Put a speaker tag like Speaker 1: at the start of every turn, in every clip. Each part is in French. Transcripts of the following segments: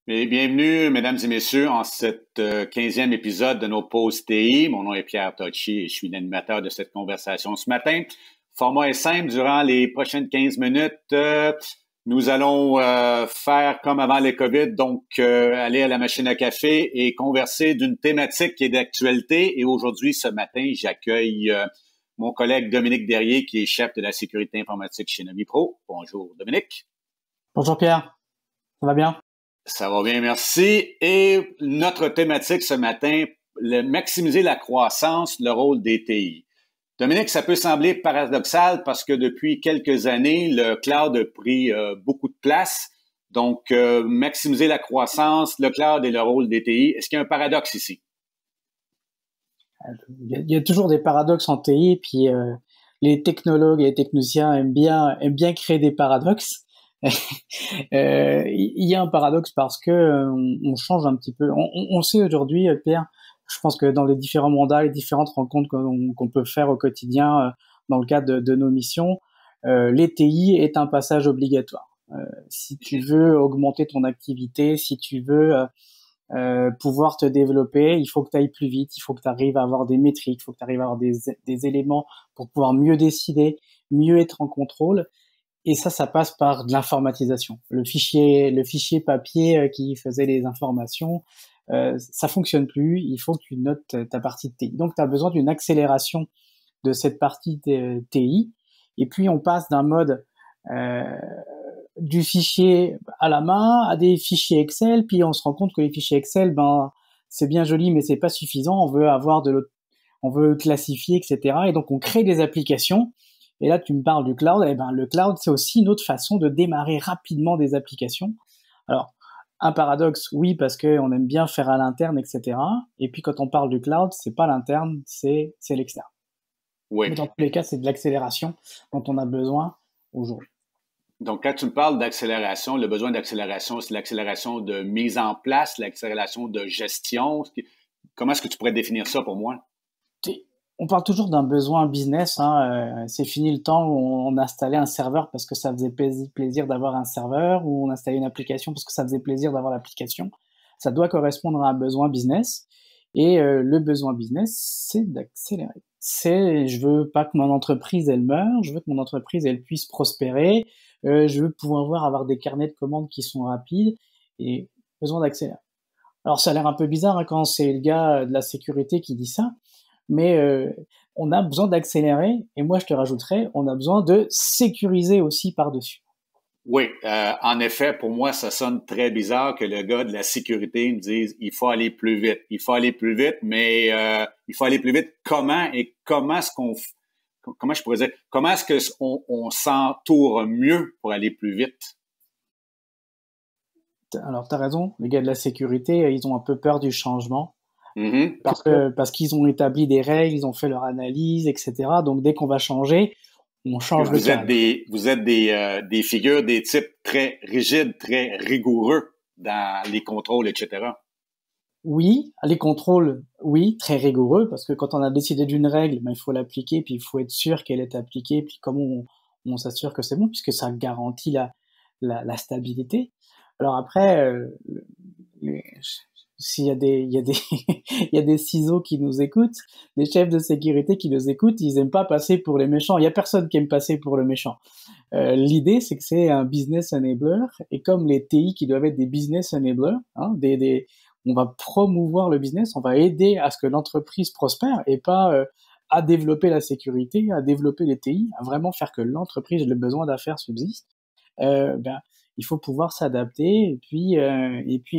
Speaker 1: Et bienvenue, mesdames et messieurs, en cette 15e épisode de nos pauses TI. Mon nom est Pierre Tocci et je suis l'animateur de cette conversation ce matin. Format est simple. Durant les prochaines 15 minutes, nous allons faire comme avant les COVID, donc aller à la machine à café et converser d'une thématique qui est d'actualité. Et aujourd'hui, ce matin, j'accueille mon collègue Dominique Derrier, qui est chef de la sécurité informatique chez Nomipro. Bonjour, Dominique.
Speaker 2: Bonjour Pierre, ça va bien?
Speaker 1: Ça va bien, merci. Et notre thématique ce matin, maximiser la croissance, le rôle des TI. Dominique, ça peut sembler paradoxal parce que depuis quelques années, le cloud a pris beaucoup de place. Donc, maximiser la croissance, le cloud et le rôle des TI. Est-ce qu'il y a un paradoxe ici?
Speaker 2: Il y a toujours des paradoxes en TI, puis les technologues et les techniciens aiment bien créer des paradoxes. Il y a un paradoxe parce que on change un petit peu. On sait aujourd'hui, Pierre, je pense que dans les différents mandats, les différentes rencontres qu'on peut faire au quotidien dans le cadre de nos missions, les TI est un passage obligatoire. Si tu veux augmenter ton activité, si tu veux pouvoir te développer, il faut que tu ailles plus vite, il faut que tu arrives à avoir des métriques, il faut que tu arrives à avoir des éléments pour pouvoir mieux décider, mieux être en contrôle. Et ça passe par de l'informatisation. Le fichier papier qui faisait les informations, ça fonctionne plus. Il faut que tu notes ta partie de TI. Donc, tu as besoin d'une accélération de cette partie de TI. Et puis, on passe d'un mode du fichier à la main à des fichiers Excel. Puis, on se rend compte que les fichiers Excel, c'est bien joli, mais c'est pas suffisant. On veut classifier, etc. Et donc, on crée des applications. Et là, tu me parles du cloud. Eh ben, le cloud, c'est aussi une autre façon de démarrer rapidement des applications. Alors, un paradoxe, oui, parce qu'on aime bien faire à l'interne, etc. Et puis, quand on parle du cloud, c'est pas l'interne, c'est l'externe.
Speaker 1: Oui.
Speaker 2: Mais dans tous les cas, c'est de l'accélération dont on a besoin aujourd'hui.
Speaker 1: Donc, quand tu me parles d'accélération, le besoin d'accélération, c'est l'accélération de mise en place, l'accélération de gestion. Comment est-ce que tu pourrais définir ça pour moi?
Speaker 2: On parle toujours d'un besoin business. C'est fini le temps où on installait un serveur parce que ça faisait plaisir d'avoir un serveur, ou on installait une application parce que ça faisait plaisir d'avoir l'application. Ça doit correspondre à un besoin business. Et le besoin business, c'est d'accélérer. Je veux pas que mon entreprise elle meure, je veux que mon entreprise elle puisse prospérer, je veux pouvoir avoir des carnets de commandes qui sont rapides et besoin d'accélérer. Alors ça a l'air un peu bizarre quand c'est le gars de la sécurité qui dit ça, mais on a besoin d'accélérer, et moi je te rajouterais, on a besoin de sécuriser aussi par-dessus.
Speaker 1: Oui, en effet, pour moi, ça sonne très bizarre que le gars de la sécurité me dise il faut aller plus vite. Il faut aller plus vite, mais il faut aller plus vite. Comment je pourrais dire, comment est-ce que on s'entoure mieux pour aller plus vite?
Speaker 2: Alors t'as raison, les gars de la sécurité, ils ont un peu peur du changement.
Speaker 1: Mm-hmm.
Speaker 2: Parce qu'ils ont établi des règles, ils ont fait leur analyse, etc. Donc dès qu'on va changer, on change le cadre.
Speaker 1: Vous êtes des figures, des types très rigides, très rigoureux dans les contrôles, etc.
Speaker 2: Oui, les contrôles, oui, très rigoureux, parce que quand on a décidé d'une règle, il faut l'appliquer, puis il faut être sûr qu'elle est appliquée, puis comment on s'assure que c'est bon, puisque ça garantit la stabilité. Alors après, s'il y a des il y a des ciseaux qui nous écoutent, des chefs de sécurité qui nous écoutent, ils aiment pas passer pour les méchants. Il y a personne qui aime passer pour le méchant. L'idée, c'est que c'est un business enabler, et comme les TI qui doivent être des business enablers, on va promouvoir le business, on va aider à ce que l'entreprise prospère, et pas à développer la sécurité, à développer les TI, à vraiment faire que l'entreprise ait le besoin d'affaires subsiste. Il faut pouvoir s'adapter et puis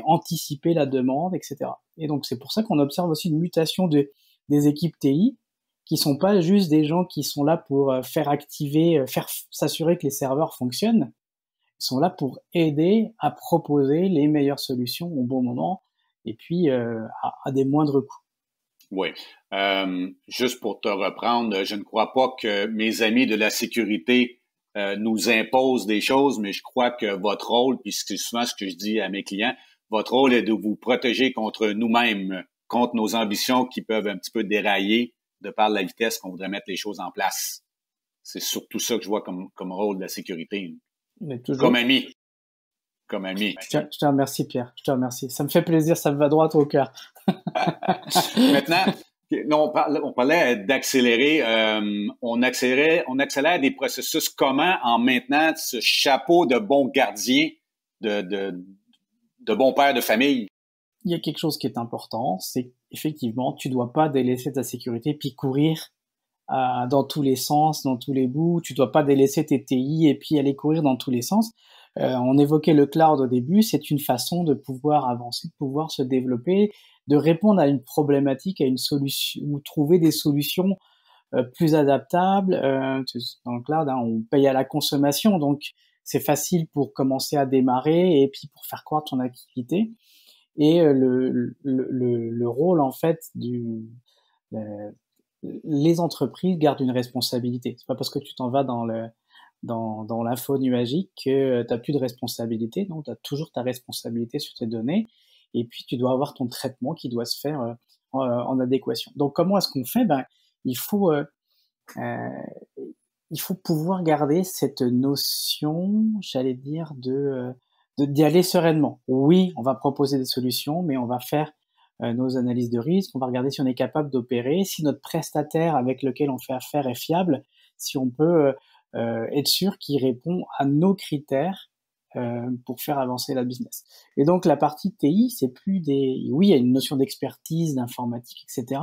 Speaker 2: anticiper la demande, etc. Et donc c'est pour ça qu'on observe aussi une mutation des équipes TI, qui sont pas juste des gens qui sont là pour faire s'assurer que les serveurs fonctionnent. Ils sont là pour aider à proposer les meilleures solutions au bon moment, et puis à des moindres coûts.
Speaker 1: Oui. Juste pour te reprendre, je ne crois pas que mes amis de la sécurité nous imposent des choses, mais je crois que votre rôle, puis c'est souvent ce que je dis à mes clients, votre rôle est de vous protéger contre nous-mêmes, contre nos ambitions qui peuvent un petit peu dérailler de par la vitesse qu'on voudrait mettre les choses en place. C'est surtout ça que je vois comme rôle de la sécurité.
Speaker 2: Mais toujours,
Speaker 1: Comme ami. comme ami.
Speaker 2: Je te remercie, Pierre. Je te remercie. Ça me fait plaisir. Ça me va droit au cœur.
Speaker 1: Maintenant, on parlait d'accélérer. On accélère des processus. Comment en maintenant ce chapeau de bon gardien, de bon père de famille?
Speaker 2: Il y a quelque chose qui est important, c'est qu'effectivement, tu dois pas délaisser ta sécurité puis courir dans tous les sens, dans tous les bouts. Tu dois pas délaisser tes TI et puis aller courir dans tous les sens. On évoquait le cloud au début, c'est une façon de pouvoir avancer, de pouvoir se développer, de répondre à une problématique, à une solution, ou trouver des solutions plus adaptables. Dans le cloud, hein, on paye à la consommation, donc c'est facile pour commencer à démarrer et puis pour faire croître ton activité. Et le rôle en fait les entreprises gardent une responsabilité. C'est pas parce que tu t'en vas dans l'info nuagique que tu n'as plus de responsabilité. Non, tu as toujours ta responsabilité sur tes données. Et puis, tu dois avoir ton traitement qui doit se faire en adéquation. Donc, comment est-ce qu'on fait? Il faut pouvoir garder cette notion, j'allais dire, d'y aller sereinement. Oui, on va proposer des solutions, mais on va faire nos analyses de risque, on va regarder si on est capable d'opérer, si notre prestataire avec lequel on fait affaire est fiable, si on peut être sûr qu'il répond à nos critères pour faire avancer la business. Et donc la partie TI, c'est plus oui, il y a une notion d'expertise, d'informatique, etc.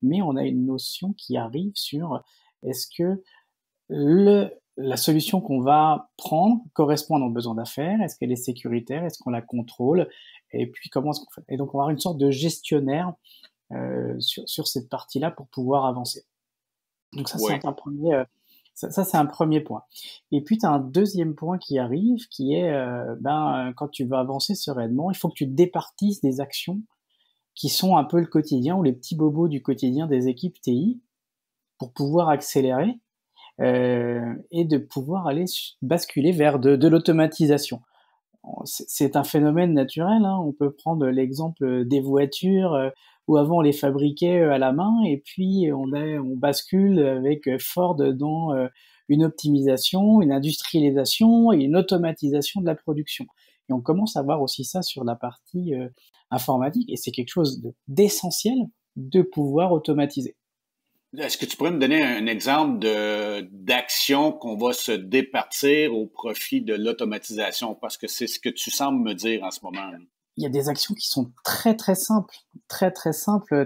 Speaker 2: Mais on a une notion qui arrive sur est-ce que la solution qu'on va prendre correspond à nos besoins d'affaires, est-ce qu'elle est sécuritaire, est-ce qu'on la contrôle, et puis comment est-ce qu'on fait. Et donc on va avoir une sorte de gestionnaire sur cette partie-là pour pouvoir avancer. Donc ça, c'est un premier, ça c'est un premier point. Et puis tu as un deuxième point qui arrive, qui est quand tu vas avancer sereinement, il faut que tu départisses des actions qui sont un peu le quotidien ou les petits bobos du quotidien des équipes TI pour pouvoir accélérer et de pouvoir aller basculer vers de l'automatisation. C'est un phénomène naturel, hein. On peut prendre l'exemple des voitures où avant on les fabriquait à la main et puis on bascule avec Ford dans une optimisation, une industrialisation et une automatisation de la production. Et on commence à voir aussi ça sur la partie informatique et c'est quelque chose d'essentiel de pouvoir automatiser.
Speaker 1: Est-ce que tu pourrais me donner un exemple d'action qu'on va se départir au profit de l'automatisation? Parce que c'est ce que tu sembles me dire en ce moment.
Speaker 2: Il y a des actions qui sont très très simples,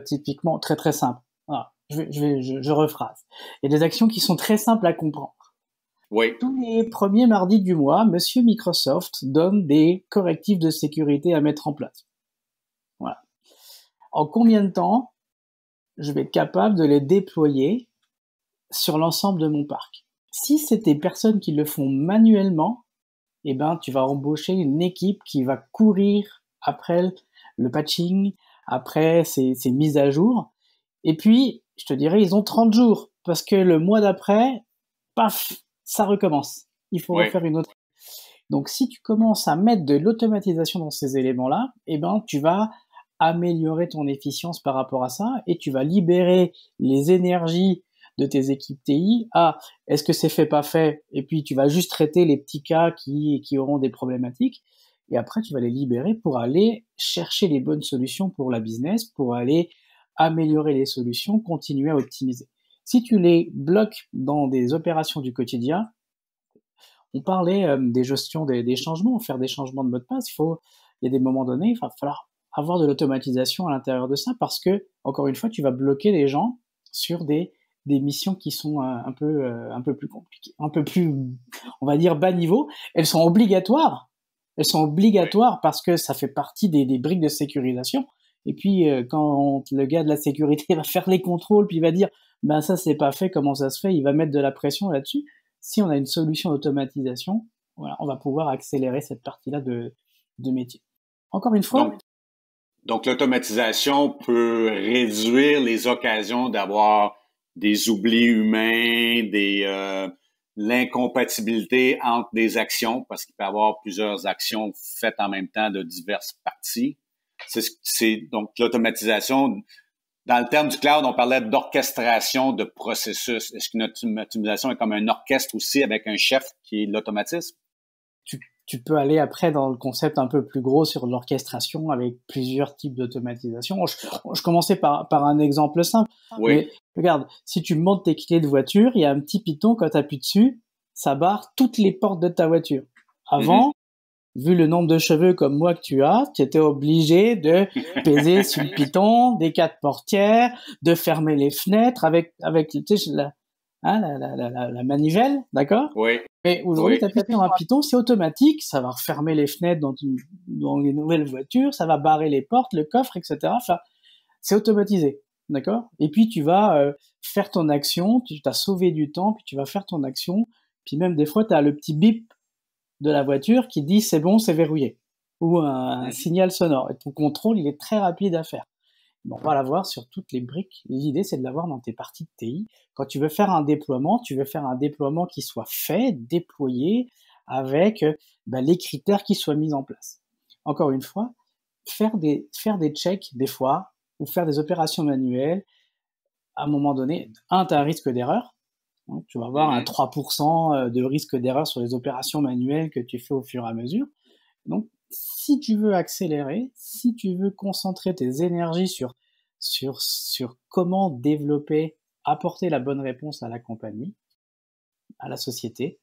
Speaker 2: typiquement très très simples. Voilà. Je rephrase. Il y a des actions qui sont très simples à comprendre.
Speaker 1: Oui.
Speaker 2: Tous les premiers mardis du mois, Monsieur Microsoft donne des correctifs de sécurité à mettre en place. Voilà. En combien de temps je vais être capable de les déployer sur l'ensemble de mon parc? Si c'est des personnes qui le font manuellement, tu vas embaucher une équipe qui va courir après le patching, après ces mises à jour. Et puis, je te dirais, ils ont 30 jours, parce que le mois d'après, paf, ça recommence. Il faut refaire une autre. Donc, si tu commences à mettre de l'automatisation dans ces éléments-là, tu vas améliorer ton efficience par rapport à ça et tu vas libérer les énergies de tes équipes TI à est-ce que c'est fait, pas fait, et puis tu vas juste traiter les petits cas qui auront des problématiques et après tu vas les libérer pour aller chercher les bonnes solutions pour la business, pour aller améliorer les solutions, continuer à optimiser. Si tu les bloques dans des opérations du quotidien, on parlait des gestions des changements, faire des changements de mot de passe, il y a des moments donnés, il va falloir avoir de l'automatisation à l'intérieur de ça parce que, encore une fois, tu vas bloquer les gens sur des missions qui sont un peu plus compliquées, un peu plus, on va dire, bas niveau. Elles sont obligatoires parce que ça fait partie des briques de sécurisation. Et puis, quand le gars de la sécurité va faire les contrôles, puis il va dire, ça c'est pas fait, comment ça se fait, il va mettre de la pression là-dessus. Si on a une solution d'automatisation, voilà, on va pouvoir accélérer cette partie-là de métier. Encore une fois.
Speaker 1: Donc, l'automatisation peut réduire les occasions d'avoir des oublis humains, l'incompatibilité entre des actions, parce qu'il peut y avoir plusieurs actions faites en même temps de diverses parties. Donc, l'automatisation, dans le terme du cloud, on parlait d'orchestration de processus. Est-ce que notre optimisation est comme un orchestre aussi avec un chef qui est l'automatisme?
Speaker 2: Tu tu peux aller après dans le concept un peu plus gros sur l'orchestration avec plusieurs types d'automatisation. Je commençais par un exemple simple.
Speaker 1: Oui.
Speaker 2: Mais regarde, si tu montes tes clés de voiture, il y a un petit piton, quand tu appuies dessus, ça barre toutes les portes de ta voiture. Avant, vu le nombre de cheveux comme moi que tu as, tu étais obligé de peser sur le piton des 4 portières, de fermer les fenêtres avec tu sais, la manivelle, d'accord?
Speaker 1: Oui.
Speaker 2: Mais aujourd'hui,
Speaker 1: Oui.
Speaker 2: tu appuies sur un piton, c'est automatique, ça va refermer les fenêtres dans les nouvelles voitures, ça va barrer les portes, le coffre, etc. Enfin, c'est automatisé, d'accord? Et puis tu vas faire ton action, tu t'as sauvé du temps, puis tu vas faire ton action, puis même des fois, tu as le petit bip de la voiture qui dit c'est bon, c'est verrouillé, ou un signal sonore. Et ton contrôle, il est très rapide à faire. Bon, on va l'avoir sur toutes les briques. L'idée, c'est de l'avoir dans tes parties de TI. Quand tu veux faire un déploiement, tu veux faire un déploiement qui soit fait, déployé, avec les critères qui soient mis en place. Encore une fois, faire des checks, des fois, ou faire des opérations manuelles, à un moment donné, tu as un risque d'erreur. Donc, tu vas avoir un 3% de risque d'erreur sur les opérations manuelles que tu fais au fur et à mesure. Donc, si tu veux accélérer, si tu veux concentrer tes énergies sur comment développer, apporter la bonne réponse à la compagnie, à la société,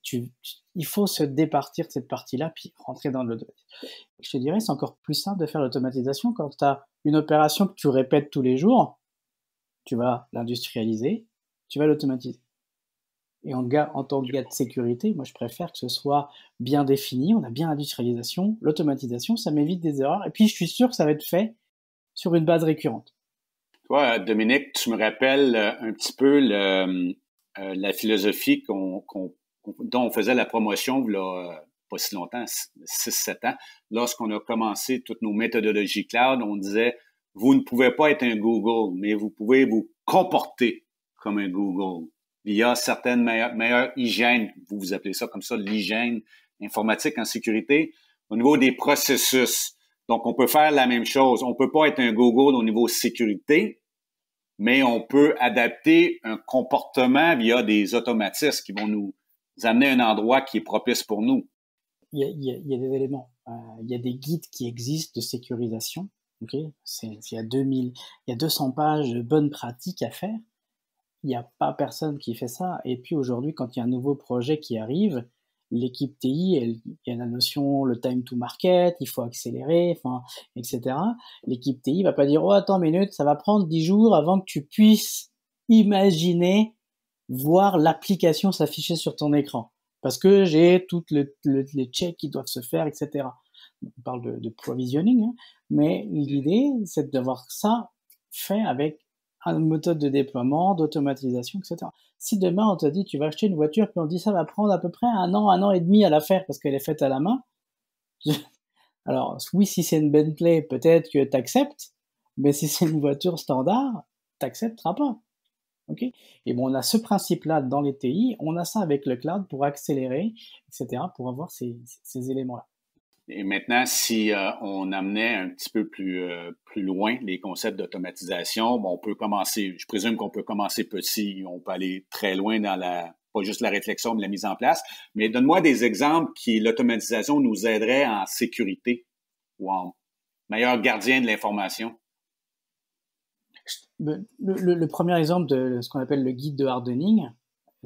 Speaker 2: il faut se départir de cette partie-là puis rentrer dans l'automatisation. Je te dirais, c'est encore plus simple de faire l'automatisation quand tu as une opération que tu répètes tous les jours, tu vas l'industrialiser, tu vas l'automatiser. Et en tant que gars de sécurité, moi je préfère que ce soit bien défini, on a bien l'industrialisation, l'automatisation, ça m'évite des erreurs, et puis je suis sûr que ça va être fait sur une base récurrente.
Speaker 1: Toi, Dominique, tu me rappelles un petit peu la philosophie dont on faisait la promotion là, pas si longtemps, 6-7 ans, lorsqu'on a commencé toutes nos méthodologies cloud, on disait, vous ne pouvez pas être un Google, mais vous pouvez vous comporter comme un Google. Il y a certaines meilleures hygiènes, vous appelez ça comme ça, l'hygiène informatique en sécurité, au niveau des processus. Donc, on peut faire la même chose. On peut pas être un Google au niveau sécurité, mais on peut adapter un comportement via des automatismes qui vont nous amener à un endroit qui est propice pour nous.
Speaker 2: Il y a des éléments. Il y a des guides qui existent de sécurisation. Okay, il y a 200 pages de bonnes pratiques à faire. Il n'y a pas personne qui fait ça. Et puis aujourd'hui, quand il y a un nouveau projet qui arrive, l'équipe TI, il y a la notion, le time to market, il faut accélérer, etc. L'équipe TI va pas dire, oh, attends une minute, ça va prendre 10 jours avant que tu puisses imaginer voir l'application s'afficher sur ton écran. Parce que j'ai toutes les checks qui doivent se faire, etc. On parle de provisioning, hein, mais l'idée, c'est d'avoir ça fait avec une méthode de déploiement, d'automatisation, etc. Si demain on te dit tu vas acheter une voiture puis on dit ça va prendre à peu près un an et demi à la faire parce qu'elle est faite à la main, alors oui, si c'est une Bentley, peut-être que tu acceptes, mais si c'est une voiture standard, tu n'accepteras pas. Okay, et bon, on a ce principe-là dans les TI, on a ça avec le cloud pour accélérer, etc., pour avoir ces éléments-là.
Speaker 1: Et maintenant, si on amenait un petit peu plus loin les concepts d'automatisation, bon, on peut commencer, je présume qu'on peut commencer petit, on peut aller très loin dans pas juste la réflexion, mais la mise en place. Mais donne-moi des exemples qui, l'automatisation nous aiderait en sécurité ou en meilleur gardien de l'information.
Speaker 2: Le premier exemple de ce qu'on appelle le guide de hardening,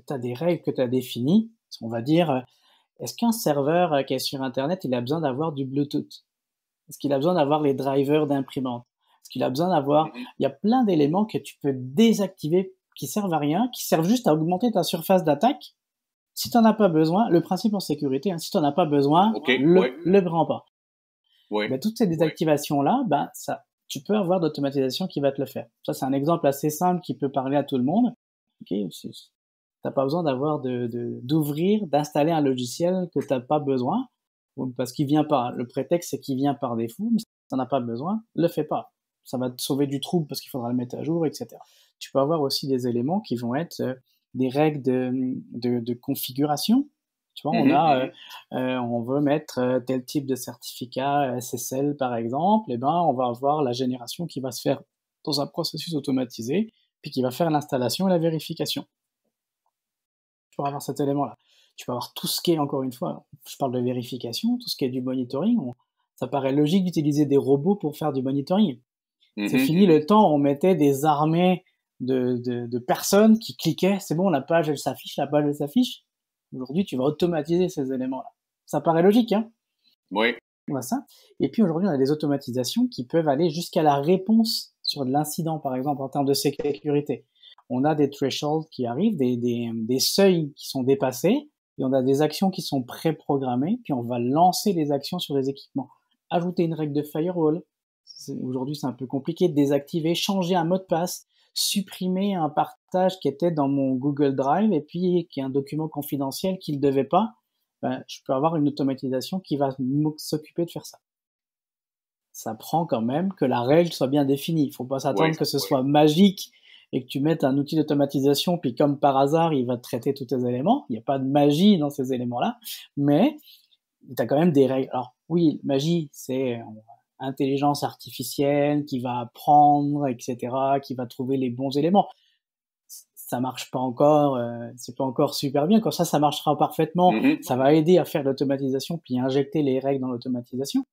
Speaker 2: tu as des règles que tu as définies, on va dire, est-ce qu'un serveur qui est sur Internet, il a besoin d'avoir du Bluetooth? Est-ce qu'il a besoin d'avoir les drivers d'imprimante? Est-ce qu'il a besoin d'avoir... Il y a plein d'éléments que tu peux désactiver qui servent à rien, qui servent juste à augmenter ta surface d'attaque. Si tu n'en as pas besoin, le principe en sécurité, hein, si tu n'en as pas besoin, le prends pas.
Speaker 1: Oui.
Speaker 2: Toutes ces désactivations-là, tu peux avoir d'automatisation qui va te le faire. Ça, c'est un exemple assez simple qui peut parler à tout le monde. Okay, t'as pas besoin d'ouvrir, d'installer un logiciel que t'as pas besoin, parce qu'il vient pas. Le prétexte, c'est qu'il vient par défaut, mais si t'en as pas besoin, le fais pas. Ça va te sauver du trouble parce qu'il faudra le mettre à jour, etc. Tu peux avoir aussi des éléments qui vont être des règles de configuration. Tu vois, on veut mettre tel type de certificat SSL, par exemple, et on va avoir la génération qui va se faire dans un processus automatisé, puis qui va faire l'installation et la vérification. Pour avoir cet élément-là. Tu peux avoir tout ce qui est, encore une fois, je parle de vérification, tout ce qui est du monitoring. Ça paraît logique d'utiliser des robots pour faire du monitoring. C'est fini le temps où on mettait des armées de personnes qui cliquaient, c'est bon, la page elle s'affiche. Aujourd'hui, tu vas automatiser ces éléments-là. Ça paraît logique, hein?
Speaker 1: Oui.
Speaker 2: On a ça. Et puis aujourd'hui, on a des automatisations qui peuvent aller jusqu'à la réponse sur de l'incident, par exemple, en termes de sécurité. On a des thresholds qui arrivent, des seuils qui sont dépassés, et on a des actions qui sont préprogrammées, puis on va lancer les actions sur les équipements. Ajouter une règle de firewall. Aujourd'hui, c'est un peu compliqué de désactiver, changer un mot de passe, supprimer un partage qui était dans mon Google Drive et puis qui est un document confidentiel qu'il ne devait pas. Je peux avoir une automatisation qui va s'occuper de faire ça. Ça prend quand même que la règle soit bien définie. Il faut pas s'attendre que ce soit magique et que tu mettes un outil d'automatisation, puis comme par hasard, il va traiter tous tes éléments. Il n'y a pas de magie dans ces éléments-là, mais tu as quand même des règles. Alors oui, magie, c'est intelligence artificielle qui va apprendre, etc., qui va trouver les bons éléments. Ça marche pas encore, c'est pas encore super bien. Quand ça marchera parfaitement, ça va aider à faire l'automatisation puis injecter les règles dans l'automatisation.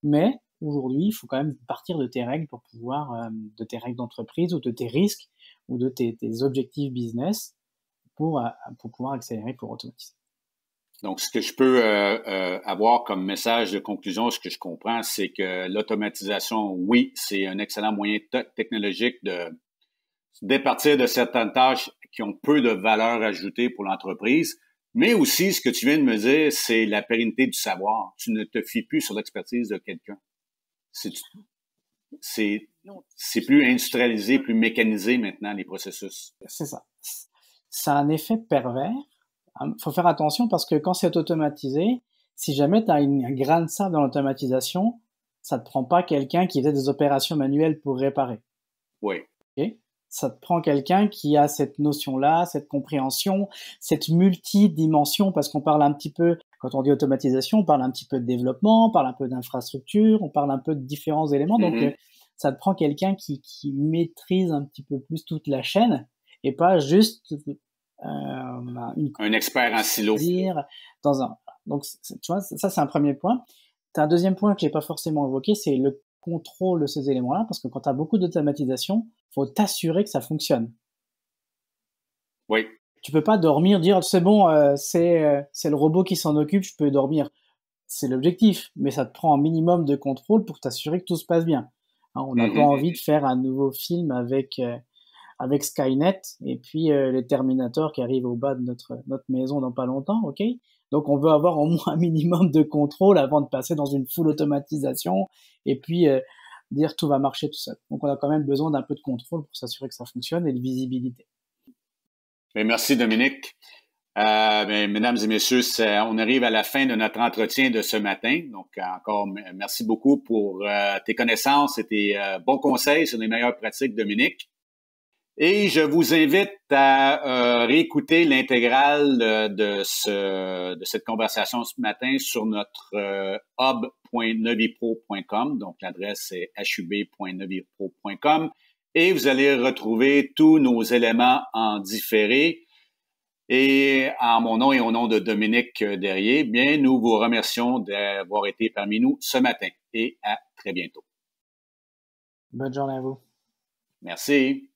Speaker 2: Mais aujourd'hui, il faut quand même partir de tes règles pour pouvoir, de tes règles d'entreprise ou de tes risques ou de tes objectifs business pour pouvoir accélérer, pour automatiser.
Speaker 1: Donc, ce que je peux avoir comme message de conclusion, ce que je comprends, c'est que l'automatisation, oui, c'est un excellent moyen technologique de départir de certaines tâches qui ont peu de valeur ajoutée pour l'entreprise, mais aussi, ce que tu viens de me dire, c'est la pérennité du savoir. Tu ne te fies plus sur l'expertise de quelqu'un. C'est plus industrialisé, plus mécanisé maintenant, les processus.
Speaker 2: C'est ça. Ça a un effet pervers. Il faut faire attention parce que quand c'est automatisé, si jamais tu as un grain de sable dans l'automatisation, ça ne te prend pas quelqu'un qui faisait des opérations manuelles pour réparer.
Speaker 1: Oui.
Speaker 2: Okay? Ça te prend quelqu'un qui a cette notion-là, cette compréhension, cette multidimension, parce qu'on parle un petit peu, quand on dit automatisation, on parle un petit peu de développement, on parle un peu d'infrastructure, on parle un peu de différents éléments. Donc, ça te prend quelqu'un qui maîtrise un petit peu plus toute la chaîne et pas juste
Speaker 1: un expert en silo.
Speaker 2: Donc, tu vois, ça, c'est un premier point. Tu as un deuxième point que j'ai pas forcément évoqué, c'est le contrôle de ces éléments-là, parce que quand tu as beaucoup d'automatisation, faut t'assurer que ça fonctionne.
Speaker 1: Oui.
Speaker 2: Tu peux pas dormir, dire c'est bon, c'est le robot qui s'en occupe, je peux dormir. C'est l'objectif, mais ça te prend un minimum de contrôle pour t'assurer que tout se passe bien. Hein, on n'a pas envie de faire un nouveau film avec Skynet et puis les Terminators qui arrivent au bas de notre maison dans pas longtemps, ok? Donc on veut avoir au moins un minimum de contrôle avant de passer dans une full automatisation et puis dire tout va marcher tout seul. Donc on a quand même besoin d'un peu de contrôle pour s'assurer que ça fonctionne et de visibilité.
Speaker 1: Bien, merci Dominique. Mesdames et messieurs, on arrive à la fin de notre entretien de ce matin. Donc encore merci beaucoup pour tes connaissances et tes bons conseils sur les meilleures pratiques, Dominique. Et je vous invite à réécouter l'intégrale de cette conversation ce matin sur notre hub.novipro.com. Donc, l'adresse est hub.novipro.com. Et vous allez retrouver tous nos éléments en différé. Et en mon nom et au nom de Dominique Derrier, bien, nous vous remercions d'avoir été parmi nous ce matin. Et à très bientôt.
Speaker 2: Bonne journée à vous.
Speaker 1: Merci.